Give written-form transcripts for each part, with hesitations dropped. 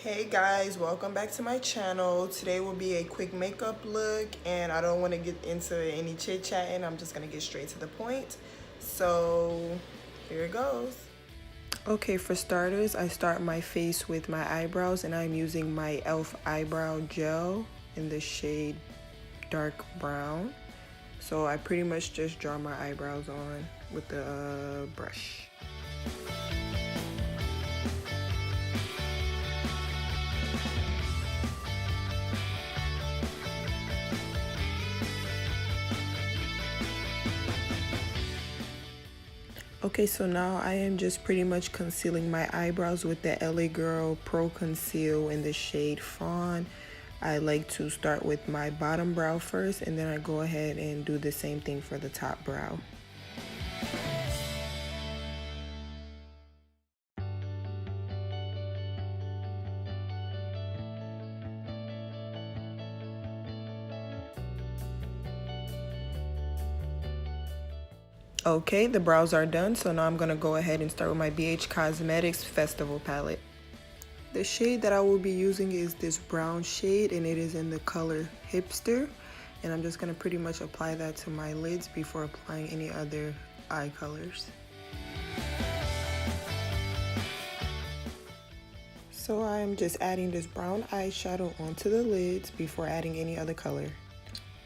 Hey guys, welcome back to my channel. Today will be a quick makeup look and I don't want to get into any chit chatting. I'm just going to get straight to the point. So here it goes. Okay, for starters, I start my face with my eyebrows and I'm using my e.l.f. eyebrow gel in the shade dark brown. So I pretty much just draw my eyebrows on with the brush. Okay, so now I am just pretty much concealing my eyebrows with the LA Girl Pro Conceal in the shade Fawn. I like to start with my bottom brow first and then I go ahead and do the same thing for the top brow. Okay, the brows are done, so now I'm going to go ahead and start with my BH Cosmetics Festival palette. The shade that I will be using is this brown shade and it is in the color Hipster. And I'm just going to pretty much apply that to my lids before applying any other eye colors. So I'm just adding this brown eyeshadow onto the lids before adding any other color.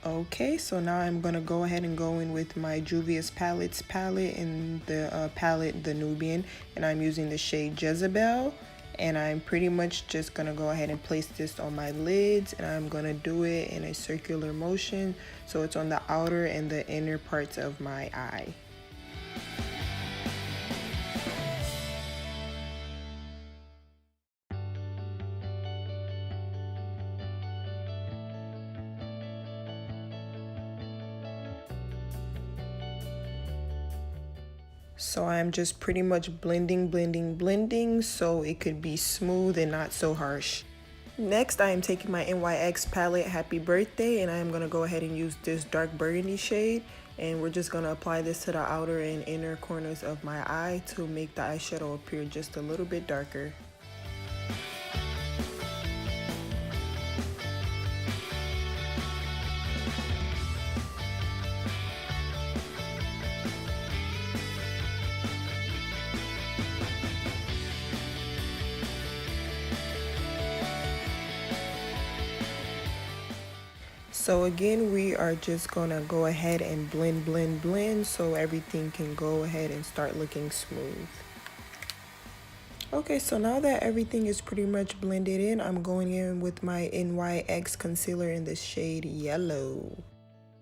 Okay, so now I'm gonna go ahead and go in with my Juvia's Palettes palette in the palette The Nubian, and I'm using the shade Jezebel, and I'm pretty much just gonna go ahead and place this on my lids, and I'm gonna do it in a circular motion so it's on the outer and the inner parts of my eye. So I'm just pretty much blending so it could be smooth and not so harsh. Next, I am taking my NYX palette Happy Birthday and I am going to go ahead and use this dark burgundy shade, and we're just going to apply this to the outer and inner corners of my eye to make the eyeshadow appear just a little bit darker. So again, we are just gonna go ahead and blend so everything can go ahead and start looking smooth. Okay, so now that everything is pretty much blended in, I'm going in with my NYX concealer in the shade Yellow.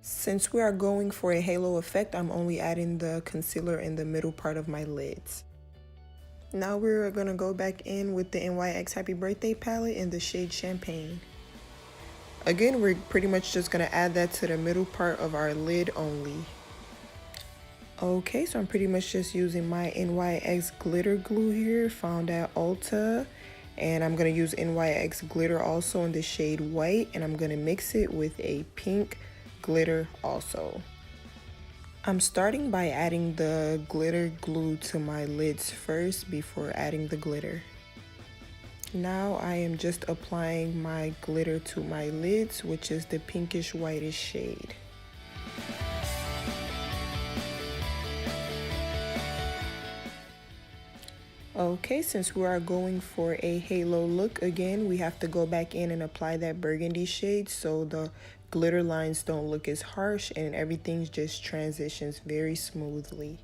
Since we are going for a halo effect, I'm only adding the concealer in the middle part of my lids. Now we're gonna go back in with the NYX Happy Birthday palette in the shade Champagne. Again, we're pretty much just gonna add that to the middle part of our lid only. Okay, so I'm pretty much just using my NYX glitter glue here, found at Ulta. And I'm gonna use NYX glitter also in the shade White, and I'm gonna mix it with a pink glitter also. I'm starting by adding the glitter glue to my lids first before adding the glitter. Now I am just applying my glitter to my lids, which is the pinkish whitish shade. Okay, since we are going for a halo look again, we have to go back in and apply that burgundy shade so the glitter lines don't look as harsh and everything just transitions very smoothly.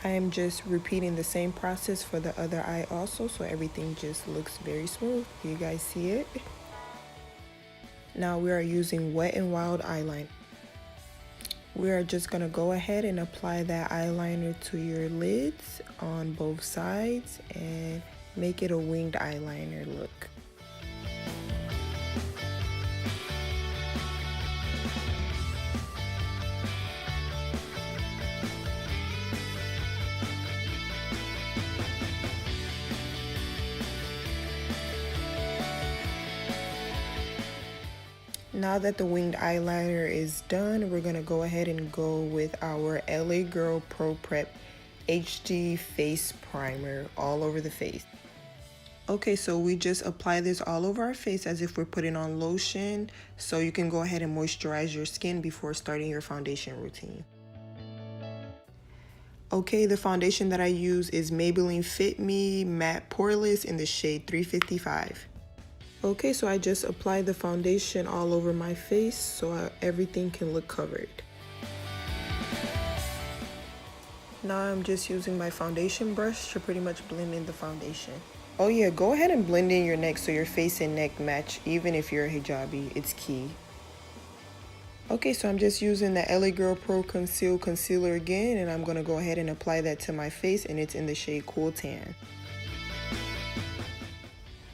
I am just repeating the same process for the other eye also, so everything just looks very smooth. You guys see it? Now we are using Wet n Wild eyeliner. We are just going to go ahead and apply that eyeliner to your lids on both sides and make it a winged eyeliner look. Now that the winged eyeliner is done, we're going to go ahead and go with our LA Girl Pro Prep HD face primer all over the face. Okay, so we just apply this all over our face as if we're putting on lotion, so you can go ahead and moisturize your skin before starting your foundation routine. Okay, the foundation that I use is Maybelline Fit Me Matte Poreless in the shade 355. Okay, so I just applied the foundation all over my face so everything can look covered. Now I'm just using my foundation brush to pretty much blend in the foundation. Oh yeah, go ahead and blend in your neck so your face and neck match, even if you're a hijabi, it's key. Okay, so I'm just using the LA Girl Pro Conceal Concealer again, and I'm going to go ahead and apply that to my face, and it's in the shade Cool Tan.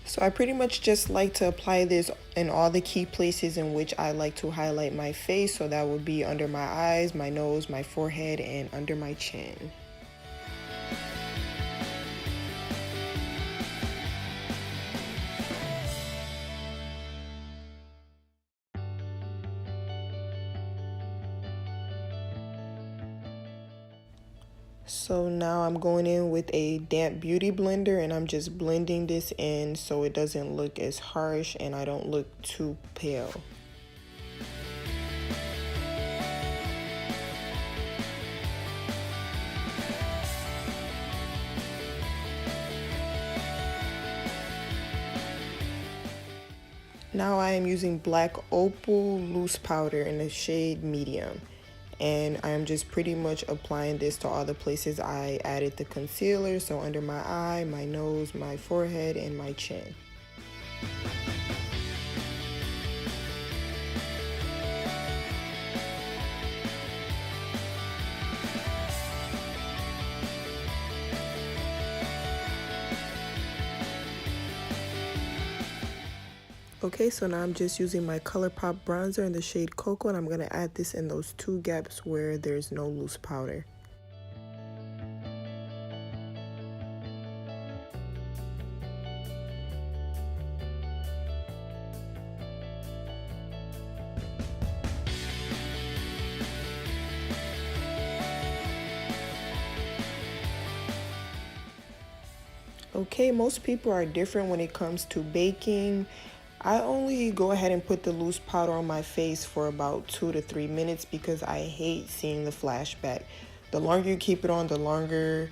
So I pretty much just like to apply this in all the key places in which I like to highlight my face, so that would be under my eyes, my nose, my forehead, and under my chin. So now I'm going in with a damp beauty blender and I'm just blending this in so it doesn't look as harsh and I don't look too pale. Now I am using Black Opal Loose Powder in the shade Medium. And I'm just pretty much applying this to all the places I added the concealer, so under my eye, my nose, my forehead, and my chin. Okay, so now I'm just using my ColourPop bronzer in the shade Cocoa, and I'm going to add this in those two gaps where there's no loose powder. Okay, most people are different when it comes to baking. I only go ahead and put the loose powder on my face for about 2 to 3 minutes because I hate seeing the flashback. The longer you keep it on, the longer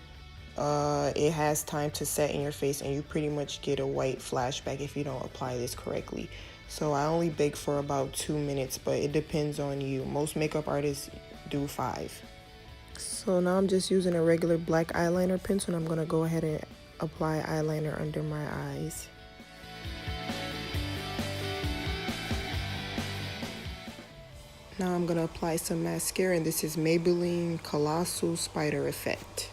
it has time to set in your face, and you pretty much get a white flashback if you don't apply this correctly. So I only bake for about 2 minutes, but it depends on you. Most makeup artists do 5. So now I'm just using a regular black eyeliner pencil, and I'm going to go ahead and apply eyeliner under my eyes. Now I'm going to apply some mascara, and this is Maybelline Colossal Spider Effect.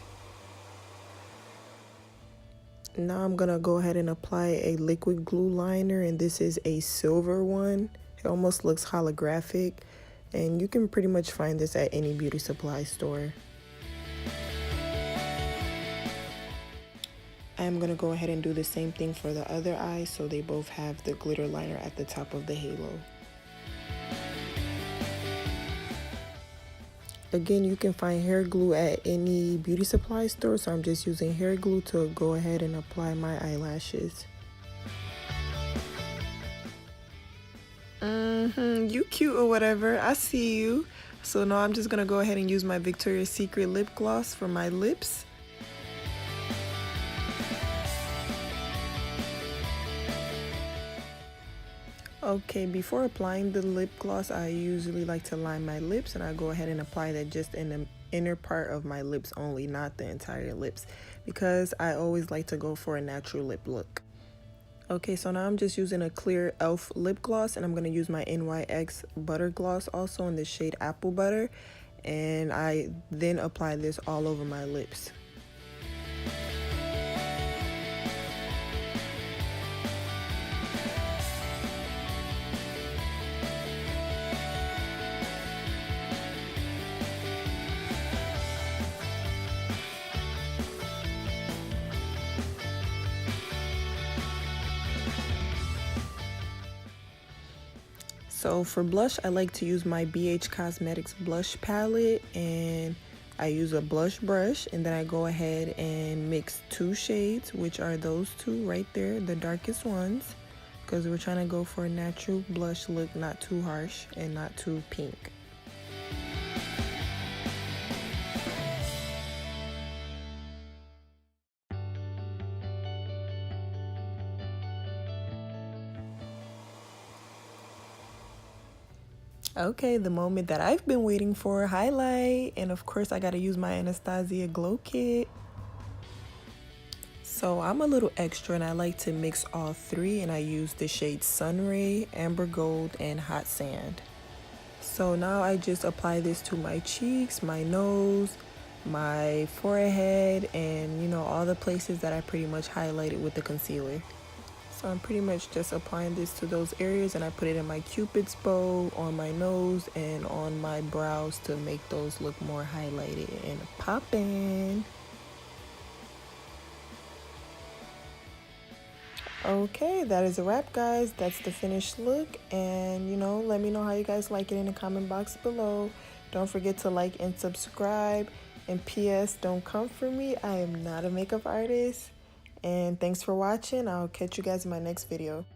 Now I'm going to go ahead and apply a liquid glue liner, and this is a silver one. It almost looks holographic, and you can pretty much find this at any beauty supply store. I'm going to go ahead and do the same thing for the other eye so they both have the glitter liner at the top of the halo. Again, you can find hair glue at any beauty supply store, so I'm just using hair glue to go ahead and apply my eyelashes. You cute or whatever, I see you. So now I'm just going to go ahead and use my Victoria's Secret lip gloss for my lips. Okay, before applying the lip gloss, I usually like to line my lips, and I go ahead and apply that just in the inner part of my lips only, not the entire lips, because I always like to go for a natural lip look. Okay, so now I'm just using a clear e.l.f. lip gloss, and I'm going to use my NYX Butter Gloss also in the shade Apple Butter, and I then apply this all over my lips. So for blush, I like to use my BH Cosmetics blush palette, and I use a blush brush, and then I go ahead and mix 2 shades, which are those 2 right there, the darkest ones, because we're trying to go for a natural blush look, not too harsh and not too pink. Okay, the moment that I've been waiting for, highlight, and of course I gotta use my Anastasia Glow Kit. So I'm a little extra and I like to mix all 3, and I use the shades Sunray, Amber Gold, and Hot Sand. So now I just apply this to my cheeks, my nose, my forehead, and you know, all the places that I pretty much highlighted with the concealer. So I'm pretty much just applying this to those areas, and I put it in my Cupid's bow, on my nose, and on my brows to make those look more highlighted and poppin'. Okay, that is a wrap, guys. That's the finished look, and you know, let me know how you guys like it in the comment box below. Don't forget to like and subscribe, and PS, don't come for me, I am not a makeup artist. And thanks for watching. I'll catch you guys in my next video.